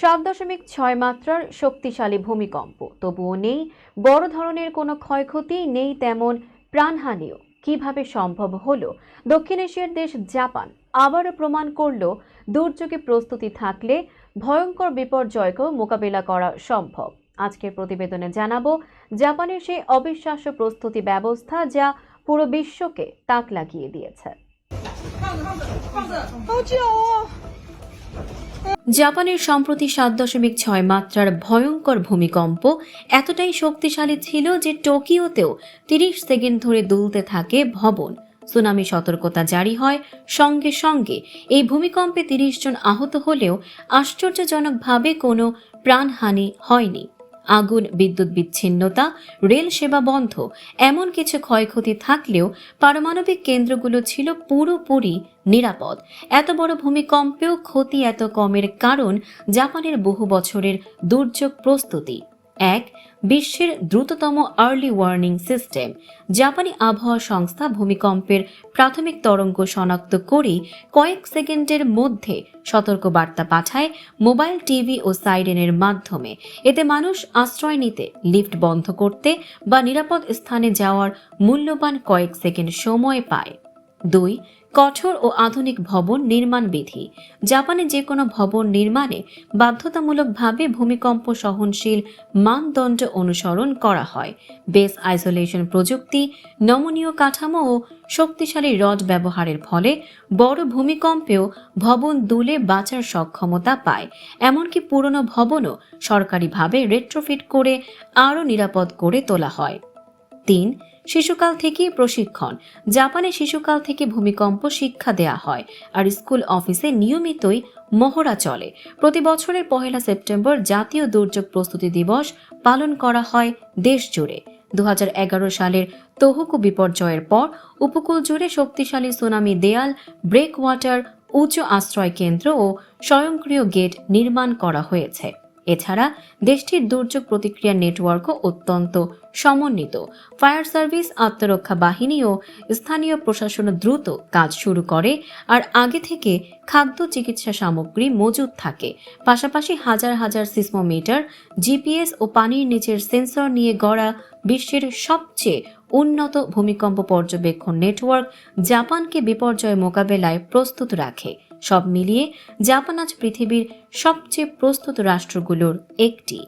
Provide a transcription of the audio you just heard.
7.6 মাত্রার শক্তিশালী ভূমিকম্প, তবুও নেই বড় ধরনের কোনো ক্ষয়ক্ষতি, নেই তেমন প্রাণহানিও। কিভাবে সম্ভব হলো? দক্ষিণ এশিয়ার দেশ জাপান আবারও প্রমাণ করলো দুর্যোগে প্রস্তুতি থাকলে ভয়ঙ্কর বিপর্যয়কেও মোকাবিলা করা সম্ভব। আজকের প্রতিবেদনে জানাবো জাপানের সেই অবিশ্বাস্য প্রস্তুতি ব্যবস্থা যা পুরো বিশ্বকে তাক লাগিয়ে দিয়েছে। জাপানের সম্প্রতি 7.6 মাত্রার ভয়ঙ্কর ভূমিকম্প এতটাই শক্তিশালী ছিল যে টোকিওতেও 30 সেকেন্ড ধরে দুলতে থাকে ভবন। সুনামি সতর্কতা জারি হয় সঙ্গে সঙ্গে। এই ভূমিকম্পে 30 জন আহত হলেও আশ্চর্যজনকভাবে কোনো প্রাণহানি হয়নি। আগুন, বিদ্যুৎ বিচ্ছিন্নতা, রেল সেবা বন্ধ, এমন কিছু ক্ষয়ক্ষতি থাকলেও পারমাণবিক কেন্দ্রগুলো ছিল পুরোপুরি নিরাপদ। এত বড় ভূমিকম্পেও ক্ষতি এত কমের কারণ জাপানের বহু বছরের দুর্যোগ প্রস্তুতি। এক, বিশ্বের দ্রুততম আর্লি ওয়ার্নিং সিস্টেম। জাপানি আবহাওয়া সংস্থা ভূমিকম্পের প্রাথমিক তরঙ্গ শনাক্ত করেই কয়েক সেকেন্ডের মধ্যে সতর্কবার্তা পাঠায় মোবাইল, টিভি ও সাইরেনের মাধ্যমে। এতে মানুষ আশ্রয় নিতে, লিফট বন্ধ করতে বা নিরাপদ স্থানে যাওয়ার মূল্যবান কয়েক সেকেন্ড সময় পায়। 2, কঠোর ও আধুনিক ভবন নির্মাণ বিধি। জাপানে যে কোনো ভবন নির্মাণে বাধ্যতামূলকভাবে ভূমিকম্প সহনশীল মানদণ্ড অনুসরণ করা হয়। বেস আইসোলেশন প্রযুক্তি, নমনীয় কাঠামো ও শক্তিশালী রড ব্যবহারের ফলে বড় ভূমিকম্পেও ভবন দুলে বাঁচার সক্ষমতা পায়। এমনকি পুরনো ভবনও সরকারিভাবে রেট্রোফিট করে আরও নিরাপদ করে তোলা হয়। 3, শিশুকাল থেকেই প্রশিক্ষণ। জাপানে শিশুকাল থেকে ভূমিকম্প শিক্ষা দেয়া হয়, আর স্কুল অফিসে নিয়মিতই মহড়া চলে। প্রতি বছরের 1 সেপ্টেম্বর জাতীয় দুর্যোগ প্রস্তুতি দিবস পালন করা হয় দেশ জুড়ে। 2011 সালের তোহোকু বিপর্যয়ের পর উপকূল জুড়ে শক্তিশালী সুনামি দেয়াল, ব্রেকওয়াটার, উঁচু আশ্রয় কেন্দ্র ও স্বয়ংক্রিয় গেট নির্মাণ করা হয়েছে। এছাড়া দেশটির দুর্যোগ প্রতিক্রিয়া নেটওয়ার্কও অত্যন্ত সমন্বিত। ফায়ার সার্ভিস, আত্মরক্ষা বাহিনী ও স্থানীয় প্রশাসন দ্রুত কাজ শুরু করে, আর আগে থেকে খাদ্য, চিকিৎসা সামগ্রী মজুদ থাকে। পাশাপাশি হাজার হাজার সিসমোমিটার, জিপিএস ও পানির নিচের সেন্সর নিয়ে গড়া বিশ্বের সবচেয়ে উন্নত ভূমিকম্প পর্যবেক্ষণ নেটওয়ার্ক জাপানকে বিপর্যয় মোকাবেলায় প্রস্তুত রাখে। সব মিলিয়ে জাপান আজ পৃথিবীর সবচেয়ে প্রস্তুত রাষ্ট্রগুলোর একটি।